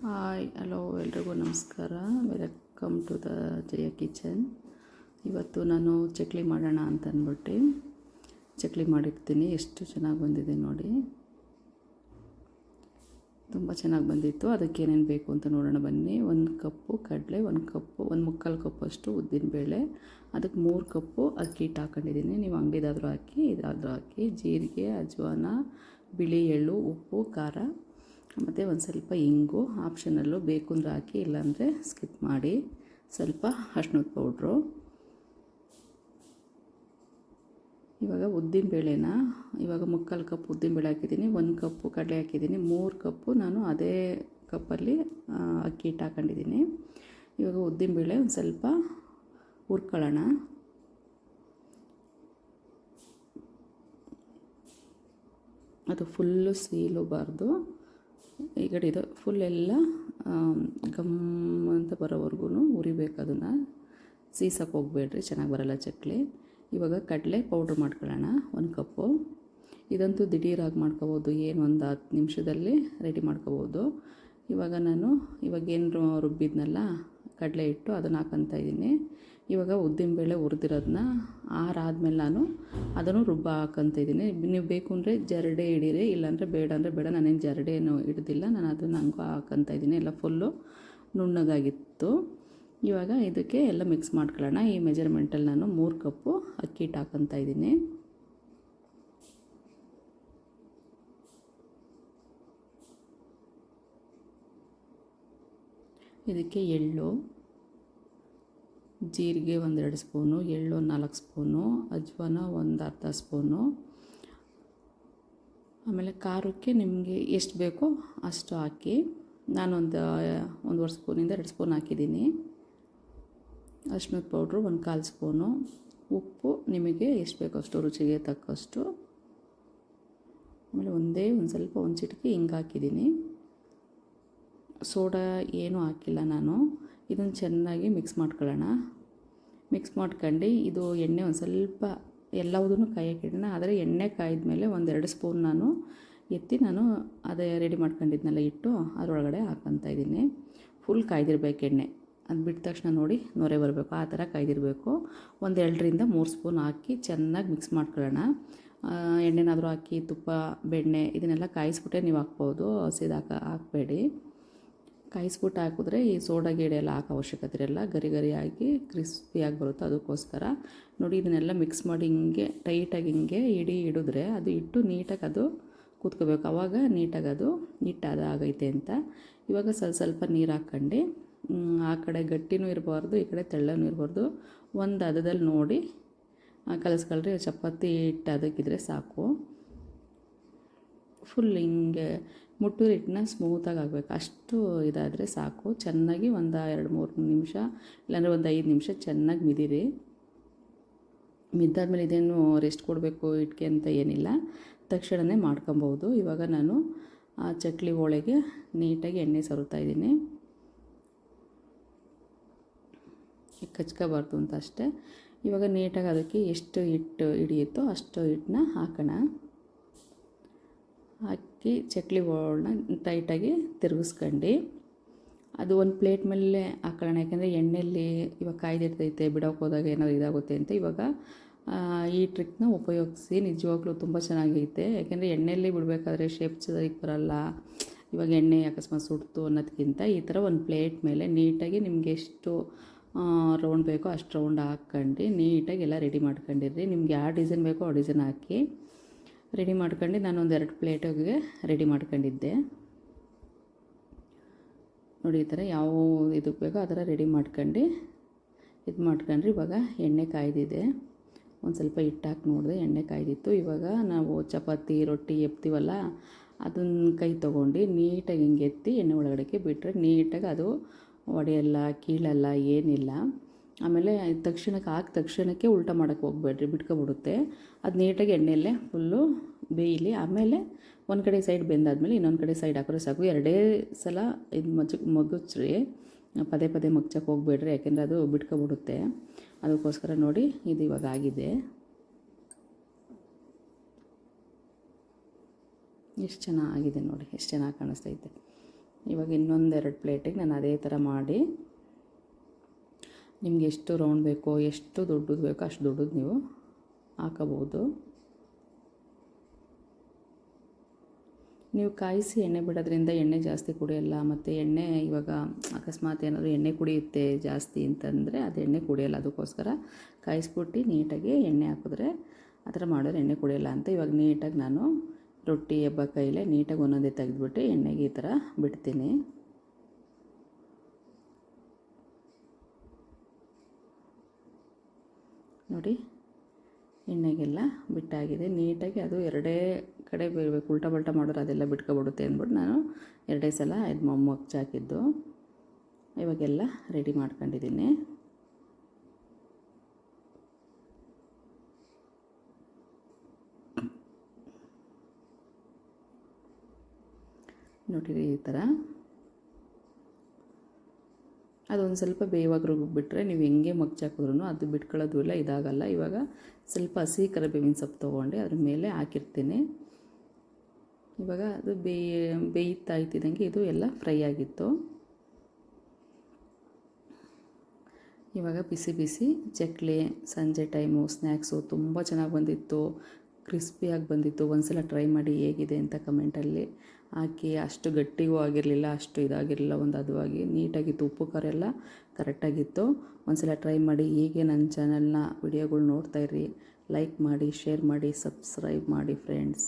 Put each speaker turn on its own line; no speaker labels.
Hi hello ಎಲ್ರಿಗೂ ನಮಸ್ಕಾರ. Welcome to the Jaya kitchen. ಇವತ್ತು ನಾನು ಚಕ್ಲಿ ಮಾಡೋಣ ಅಂತ ಅಂದ್ಬಿಟ್ಟು ಚಕ್ಲಿ ಮಾಡಿರ್ತೀನಿ. ಎಷ್ಟು ಚೆನ್ನಾಗಿ ಬಂದಿದೆ ನೋಡಿ, ತುಂಬ ಚೆನ್ನಾಗಿ ಬಂದಿತ್ತು. ಅದಕ್ಕೆ ಏನೇನು ಬೇಕು ಅಂತ ನೋಡೋಣ ಬನ್ನಿ. 1 ಕಪ್ಪು ಕಡಲೆ, 1 ಕಪ್ಪು 1/4 ಕಪ್ಪಷ್ಟು ಉದ್ದಿನಬೇಳೆ, ಅದಕ್ಕೆ 3 ಕಪ್ಪು ಅಕ್ಕಿ ಹಿಟ್ಟು ಹಾಕೊಂಡಿದ್ದೀನಿ. ನೀವು ಅಂಗಡಿದಾದರೂ ಹಾಕಿ, ಇದಾದರೂ ಹಾಕಿ. ಜೀರಿಗೆ, ಅಜ್ವಾನ, ಬಿಳಿ ಎಳ್ಳು, ಉಪ್ಪು, ಖಾರ ಮತ್ತು ಒಂದು ಸ್ವಲ್ಪ ಇಂಗು ಆಪ್ಷನಲ್ಲು, ಬೇಕು ಅಂದರೆ ಹಾಕಿ, ಇಲ್ಲಾಂದರೆ ಸ್ಕಿಪ್ ಮಾಡಿ. ಸ್ವಲ್ಪ ಅರಿಶಿನದ ಪೌಡ್ರು. ಇವಾಗ ಉದ್ದಿನಬೇಳೆನ ಇವಾಗ 3/4 ಕಪ್ ಉದ್ದಿನಬೇಳೆ ಹಾಕಿದ್ದೀನಿ, 1 ಕಪ್ಪು ಕಡಲೆ ಹಾಕಿದ್ದೀನಿ, 3 ಕಪ್ಪು ನಾನು ಅದೇ ಕಪ್ಪಲ್ಲಿ ಅಕ್ಕಿ ಹಿಟ್ಟು ಹಾಕೊಂಡಿದ್ದೀನಿ. ಇವಾಗ ಉದ್ದಿನಬೇಳೆ ಒಂದು ಸ್ವಲ್ಪ ಹುರ್ಕೊಳ್ಳೋಣ. ಅದು ಫುಲ್ಲು ಸೀಲಬಾರ್ದು. ಈ ಕಡೆ ಇದು ಫುಲ್ ಎಲ್ಲ ಗಮ್ ಅಂತ ಬರೋವರೆಗೂ ಹುರಿಬೇಕು. ಅದನ್ನು ಸೀಸಕ್ಕೆ ಹೋಗಬೇಡ್ರಿ, ಚೆನ್ನಾಗಿ ಬರೋಲ್ಲ ಚಕ್ಲಿ. ಇವಾಗ ಕಡಲೆ ಪೌಡ್ರ್ ಮಾಡ್ಕೊಳ್ಳೋಣ 1 ಕಪ್ಪು. ಇದಂತೂ ದಿಢೀರಾಗಿ ಮಾಡ್ಕೋಬೋದು, ಏನು ಒಂದು 10 ನಿಮಿಷದಲ್ಲಿ ರೆಡಿ ಮಾಡ್ಕೋಬೋದು. ಇವಾಗ ನಾನು ಇವಾಗೇನು ರುಬ್ಬಿದ್ನಲ್ಲ ಕಡಲೆ ಹಿಟ್ಟು, ಅದನ್ನು ಹಾಕ್ಕೊತಾ ಇದ್ದೀನಿ. ಇವಾಗ ಉದ್ದಿನಬೇಳೆ ಹುರಿದಿರೋದನ್ನ ಆರಾದ್ಮೇಲೆ ನಾನು ಅದನ್ನು ಹಾಕ್ಕೊತಾ ಇದ್ದೀನಿ. ನೀವು ಬೇಕು ಅಂದರೆ ಜರಡೆ ಹಿಡೀರಿ, ಇಲ್ಲಾಂದರೆ ಬೇಡ ಅಂದರೆ ಬೇಡ. ನಾನೇನು ಜರಡೆ ಏನು ಹಿಡ್ದಿಲ್ಲ, ನಾನು ಅದನ್ನು ಹಂಗೆ ಹಾಕ್ಕೊತಾ ಇದ್ದೀನಿ. ಎಲ್ಲ ಫುಲ್ಲು ನುಣ್ಣಗಾಗಿತ್ತು. ಇವಾಗ ಇದಕ್ಕೆ ಎಲ್ಲ ಮಿಕ್ಸ್ ಮಾಡ್ಕೊಳ್ಳೋಣ. ಈ ಮೆಜರ್ಮೆಂಟಲ್ಲಿ ನಾನು 3 ಕಪ್ಪು ಅಕ್ಕಿ ಹಿಟ್ಟು ಹಾಕ್ಕೊತಾ ಇದ್ದೀನಿ. ಇದಕ್ಕೆ ಎಳ್ಳು, ಜೀರಿಗೆ 1-2 ಸ್ಪೂನು, ಎಳ್ಳು 4 ಸ್ಪೂನು, ಅಜ್ವಾನ 1/2 ಸ್ಪೂನು. ಆಮೇಲೆ ಖಾರಕ್ಕೆ ನಿಮಗೆ ಎಷ್ಟು ಬೇಕೋ ಅಷ್ಟು ಹಾಕಿ. ನಾನೊಂದು 1.5 ಸ್ಪೂನಿಂದ 2 ಸ್ಪೂನ್ ಹಾಕಿದ್ದೀನಿ. ಅರಿಶಿನದ ಪೌಡ್ರು 1/4 ಸ್ಪೂನು. ಉಪ್ಪು ನಿಮಗೆ ಎಷ್ಟು ಬೇಕೋ ಅಷ್ಟು, ರುಚಿಗೆ ತಕ್ಕಷ್ಟು. ಆಮೇಲೆ ಒಂದು ಸ್ವಲ್ಪ ಚಿಟಿಕೆ ಹಿಂಗೆ ಹಾಕಿದ್ದೀನಿ. ಸೋಡಾ ಏನೂ ಹಾಕಿಲ್ಲ ನಾನು. ಇದನ್ನು ಚೆನ್ನಾಗಿ ಮಿಕ್ಸ್ ಮಾಡ್ಕೊಳ್ಳೋಣ. ಮಿಕ್ಸ್ ಮಾಡ್ಕೊಂಡು ಇದು ಎಣ್ಣೆ ಒಂದು ಸ್ವಲ್ಪ ಎಲ್ಲವುದನ್ನು ಕಾಯಕ್ಕಿಡೋಣ. ಆದರೆ ಎಣ್ಣೆ ಕಾಯ್ದ ಮೇಲೆ 1-2 ಸ್ಪೂನ್ ನಾನು ನಾನು ಅದೇ ರೆಡಿ ಮಾಡ್ಕೊಂಡಿದ್ನೆಲ್ಲ ಇಟ್ಟು ಅದರೊಳಗಡೆ ಹಾಕ್ಕೊತಾ ಇದ್ದೀನಿ. ಫುಲ್ ಕಾಯ್ದಿರ್ಬೇಕು ಎಣ್ಣೆ. ಅದು ಬಿಟ್ಟ ತಕ್ಷಣ ನೋಡಿ ನೊರೆ ಬರಬೇಕು, ಆ ಥರ ಕಾಯ್ದಿರಬೇಕು. 2-3 ಸ್ಪೂನ್ ಹಾಕಿ ಚೆನ್ನಾಗಿ ಮಿಕ್ಸ್ ಮಾಡ್ಕೊಳ್ಳೋಣ. ಎಣ್ಣೆನಾದರೂ ಹಾಕಿ, ತುಪ್ಪ, ಬೆಣ್ಣೆ ಇದನ್ನೆಲ್ಲ ಕಾಯಿಸ್ಬಿಟ್ಟೆ ನೀವು ಹಾಕ್ಬೋದು, ಹಸಿದು ಹಾಕಬೇಡಿ. ಕಾಯಿಸ್ಬಿಟ್ಟು ಹಾಕಿದ್ರೆ ಈ ಸೋಡಾ ಗೀಡೆ ಎಲ್ಲ ಹಾಕೋ ಅವಶ್ಯಕತೆ ಇರಲ್ಲ. ಗರಿ ಆಗಿ ಕ್ರಿಸ್ಪಿಯಾಗಿ ಬರುತ್ತೆ. ಅದಕ್ಕೋಸ್ಕರ ನೋಡಿ ಇದನ್ನೆಲ್ಲ ಮಿಕ್ಸ್ ಮಾಡಿ ಹಿಂಗೆ ಟೈಟಾಗಿ ಹಿಂಗೆ ಹಿಡಿದ್ರೆ ಅದು ಹಿಟ್ಟು ನೀಟಾಗಿ ಅದು ಕೂತ್ಕೋಬೇಕು. ಆವಾಗ ನೀಟಾಗಿ ಅದು ಆಗೈತೆ ಅಂತ. ಇವಾಗ ಸ್ವಲ್ಪ ನೀರು ಹಾಕ್ಕೊಂಡು, ಆ ಕಡೆ ಗಟ್ಟಿನೂ ಇರಬಾರ್ದು, ಈ ಕಡೆ ತೆಳ್ಳನೂ ಇರಬಾರ್ದು. ಒಂದು ಹದದಲ್ಲಿ ನೋಡಿ ಕಲಿಸ್ಕೊಳ್ರಿ. ಚಪಾತಿ ಹಿಟ್ಟು ಅದಕ್ಕಿದ್ರೆ ಸಾಕು. ಫುಲ್ ಹಿಂಗೆ ಮುಟ್ಟೂರು ಹಿಟ್ಟನ್ನ ಸ್ಮೂತಾಗಿ ಆಗಬೇಕು, ಅಷ್ಟು ಇದಾದರೆ ಸಾಕು. ಚೆನ್ನಾಗಿ ಒಂದು 2-3 ನಿಮಿಷ, ಇಲ್ಲಾಂದರೆ ಒಂದು 5 ನಿಮಿಷ ಚೆನ್ನಾಗಿ ಮಿದಿರಿ. ಮಿದ್ದಾದ್ಮೇಲೆ ಇದೇನು ರೆಸ್ಟ್ ಕೊಡಬೇಕು ಹಿಟ್ಟಿಗೆ ಅಂತ ಏನಿಲ್ಲ, ತಕ್ಷಣವೇ ಮಾಡ್ಕೊಬೋದು. ಇವಾಗ ನಾನು ಆ ಚಕ್ಲಿ ಹೋಳಿಗೆ ನೀಟಾಗಿ ಎಣ್ಣೆ ಸವರ್ತಾ ಇದ್ದೀನಿ. ಕಚ್ಕೋಬಾರ್ದು ಅಂತ ಅಷ್ಟೇ. ಇವಾಗ ನೀಟಾಗಿ ಅದಕ್ಕೆ ಎಷ್ಟು ಹಿಟ್ಟು ಹಿಡಿಯುತ್ತೋ ಅಷ್ಟು ಹಿಟ್ಟನ್ನ ಹಾಕೋಣ. ಹಾಕಿ ಚಕ್ಲಿ ಹೋಳನ್ನ ಟೈಟಾಗಿ ತಿರುಗಿಸ್ಕೊಂಡು ಅದು ಒಂದು ಪ್ಲೇಟ್ ಮೇಲೆ ಹಾಕೊಳ್ಳೋಣ. ಯಾಕೆಂದರೆ ಎಣ್ಣೆಯಲ್ಲಿ ಇವಾಗ ಕಾಯ್ದಿರ್ತೈತೆ, ಬಿಡೋಕೆ ಹೋದಾಗ ಏನಾದ್ರು ಇದಾಗುತ್ತೆ ಅಂತ. ಇವಾಗ ಈ ಟ್ರಿಕ್ನ ಉಪಯೋಗಿಸಿ, ನಿಜವಾಗ್ಲೂ ತುಂಬ ಚೆನ್ನಾಗೈತೆ. ಯಾಕೆಂದರೆ ಎಣ್ಣೆಯಲ್ಲಿ ಬಿಡಬೇಕಾದ್ರೆ ಶೇಪ್ ಸರಿಗೆ ಬರೋಲ್ಲ. ಇವಾಗ ಎಣ್ಣೆ ಅಕಸ್ಮಾತ್ ಸುಡ್ತು ಅನ್ನೋದಕ್ಕಿಂತ ಈ ಥರ ಒಂದು ಪ್ಲೇಟ್ ಮೇಲೆ ನೀಟಾಗಿ ನಿಮಗೆ ಎಷ್ಟು ರೌಂಡ್ ಬೇಕೋ ಅಷ್ಟು ರೌಂಡ್ ಹಾಕ್ಕೊಂಡು ನೀಟಾಗಿ ಎಲ್ಲ ರೆಡಿ ಮಾಡ್ಕೊಂಡಿರ್ರಿ. ನಿಮ್ಗೆ ಯಾವ ಡಿಸೈನ್ ಬೇಕೋ ಆ ಡಿಸೈನ್ ಹಾಕಿ ರೆಡಿ ಮಾಡ್ಕೊಂಡು ನಾನೊಂದು 2 ಪ್ಲೇಟಿಗೆ ರೆಡಿ ಮಾಡ್ಕೊಂಡಿದ್ದೆ ನೋಡಿ. ಈ ಥರ ಯಾವ ಇದಕ್ಕೆ ಬೇಕೋ ಆ ಥರ ರೆಡಿ ಮಾಡ್ಕೊಂಡು ಮಾಡ್ಕೊಂಡ್ರಿ. ಇವಾಗ ಎಣ್ಣೆ ಕಾಯ್ದಿದೆ, ಒಂದು ಸ್ವಲ್ಪ ಹಿಟ್ಟು ಹಾಕಿ ನೋಡಿದೆ, ಎಣ್ಣೆ ಕಾಯ್ದಿತ್ತು. ಇವಾಗ ನಾವು ಚಪಾತಿ ರೊಟ್ಟಿ ಎಪ್ತೀವಲ್ಲ, ಅದನ್ನು ಕೈ ತೊಗೊಂಡು ನೀಟಾಗಿ ಹಿಂಗೆ ಎತ್ತಿ ಎಣ್ಣೆ ಒಳಗಡೆಗೆ ಬಿಟ್ಟರೆ ನೀಟಾಗಿ ಅದು ಒಡೆಯಲ್ಲ, ಕೀಳಲ್ಲ, ಏನಿಲ್ಲ. ಆಮೇಲೆ ತಕ್ಷಣಕ್ಕೆ ಉಲ್ಟಾ ಮಾಡೋಕ್ಕೆ ಹೋಗಬೇಡ್ರಿ, ಬಿಟ್ಕೊಬಿಡುತ್ತೆ. ಅದು ನೀಟಾಗಿ ಎಣ್ಣೆಯಲ್ಲೇ ಫುಲ್ಲು ಬೇಯಲಿ. ಆಮೇಲೆ ಒಂದು ಕಡೆ ಸೈಡ್ ಬೆಂದಾದ್ಮೇಲೆ ಇನ್ನೊಂದು ಕಡೆ ಸೈಡ್ ಹಾಕಿದ್ರೆ ಸಾಕು. 2 ಸಲ ಇದು ಮಗುಚ್ರಿ, ಪದೇ ಮಗ್ಚಕ್ಕೆ ಹೋಗಬೇಡ್ರಿ, ಯಾಕೆಂದರೆ ಅದು ಬಿಟ್ಕೊಬಿಡುತ್ತೆ. ಅದಕ್ಕೋಸ್ಕರ ನೋಡಿ ಇದು ಇವಾಗ ಆಗಿದೆ. ಎಷ್ಟು ಚೆನ್ನಾಗಿದೆ ನೋಡಿ, ಎಷ್ಟು ಚೆನ್ನಾಗಿ ಕಾಣಿಸ್ತೈತೆ. ಇವಾಗ ಇನ್ನೊಂದೆರಡು ಪ್ಲೇಟಿಗೆ ನಾನು ಅದೇ ಥರ ಮಾಡಿ, ನಿಮ್ಗೆ ಎಷ್ಟು ರೌಂಡ್ ಬೇಕೋ, ಎಷ್ಟು ದೊಡ್ಡದು ಬೇಕೋ ಅಷ್ಟು ದೊಡ್ಡದು ನೀವು ಹಾಕಬಹುದು. ನೀವು ಕಾಯಿಸಿ ಎಣ್ಣೆ ಬಿಡೋದ್ರಿಂದ ಎಣ್ಣೆ ಜಾಸ್ತಿ ಕುಡಿಯೋಲ್ಲ, ಮತ್ತು ಎಣ್ಣೆ ಇವಾಗ ಅಕಸ್ಮಾತ್ ಏನಾದರೂ ಎಣ್ಣೆ ಕುಡಿಯುತ್ತೆ ಜಾಸ್ತಿ ಅಂತಂದರೆ ಅದು ಎಣ್ಣೆ ಕುಡಿಯೋಲ್ಲ. ಅದಕ್ಕೋಸ್ಕರ ಕಾಯಿಸ್ಬಿಟ್ಟು ನೀಟಾಗಿ ಎಣ್ಣೆ ಹಾಕಿದ್ರೆ ಆ ಥರ ಮಾಡಿದ್ರೆ ಎಣ್ಣೆ ಕುಡಿಯೋಲ್ಲ ಅಂತ ಇವಾಗ ನೀಟಾಗಿ ನಾನು ರೊಟ್ಟಿ ಹೆಬ್ಬ ಕೈಲೇ ನೀಟಾಗಿ ಒಂದೊಂದೇ ತೆಗೆದ್ಬಿಟ್ಟು ಎಣ್ಣೆಗೆ ಈ ಥರ ಬಿಡ್ತೀನಿ. ನೋಡಿ ಎಣ್ಣೆಗೆಲ್ಲ ಬಿಟ್ಟಾಗಿದೆ ನೀಟಾಗಿ. ಅದು ಎರಡೇ ಕಡೆ ಬೇಯಬೇಕು, ಉಲ್ಟಾ ಬಲ್ಟಾ ಮಾಡೋರು ಅದೆಲ್ಲ ಬಿಟ್ಕೊಬಿಡುತ್ತೆ ಅಂದ್ಬಿಟ್ಟು ನಾನು ಎರಡೇ ಸಲ ಇದು ಮುಚ್ಚಾಕಿದ್ದು. ಇವಾಗೆಲ್ಲ ರೆಡಿ ಮಾಡ್ಕೊಂಡಿದ್ದೀನಿ. ನೋಡಿರಿ ಈ ಥರ ಅದೊಂದು ಸ್ವಲ್ಪ ಬೇಯುವಾಗ ರುಬ್ಬಿಟ್ರೆ ನೀವು ಹೆಂಗೆ ಮಗ್ಚಾಕಿದ್ರೂ ಅದು ಬಿಟ್ಕೊಳ್ಳೋದು ಇಲ್ಲ, ಇದಾಗಲ್ಲ. ಇವಾಗ ಸ್ವಲ್ಪ ಹಸಿ ಕರಿಬೇವಿನ ಸೊಪ್ಪು ತೊಗೊಂಡು ಅದ್ರ ಮೇಲೆ ಹಾಕಿರ್ತೀನಿ. ಇವಾಗ ಅದು ಬೇಯ್ತಾ ಇದ್ದಂಗೆ ಇದು ಎಲ್ಲ ಫ್ರೈ ಆಗಿತ್ತು. ಇವಾಗ ಬಿಸಿ ಬಿಸಿ ಚಕ್ಲಿ ಸಂಜೆ ಟೈಮು ಸ್ನ್ಯಾಕ್ಸು ತುಂಬ ಚೆನ್ನಾಗಿ ಬಂದಿತ್ತು, ಕ್ರಿಸ್ಪಿಯಾಗಿ ಬಂದಿತ್ತು. ಒಂದ್ಸಲ ಟ್ರೈ ಮಾಡಿ ಹೇಗಿದೆ ಅಂತ ಕಮೆಂಟಲ್ಲಿ ಹಾಕಿ. ಅಷ್ಟು ಗಟ್ಟಿಗೂ ಆಗಿರಲಿಲ್ಲ, ಅಷ್ಟು ಇದಾಗಿರಲಿಲ್ಲ, ಒಂದು ಹದವಾಗಿ ನೀಟಾಗಿತ್ತು. ಉಪ್ಪು ಖಾರ ಎಲ್ಲ ಕರೆಕ್ಟಾಗಿತ್ತು. ಒಂದ್ಸಲ ಟ್ರೈ ಮಾಡಿ. ಹೀಗೆ ನನ್ನ ಚಾನಲ್ನ ವಿಡಿಯೋಗಳು ನೋಡ್ತಾಯಿರಿ, ಲೈಕ್ ಮಾಡಿ, ಶೇರ್ ಮಾಡಿ, ಸಬ್ಸ್ಕ್ರೈಬ್ ಮಾಡಿ ಫ್ರೆಂಡ್ಸ್.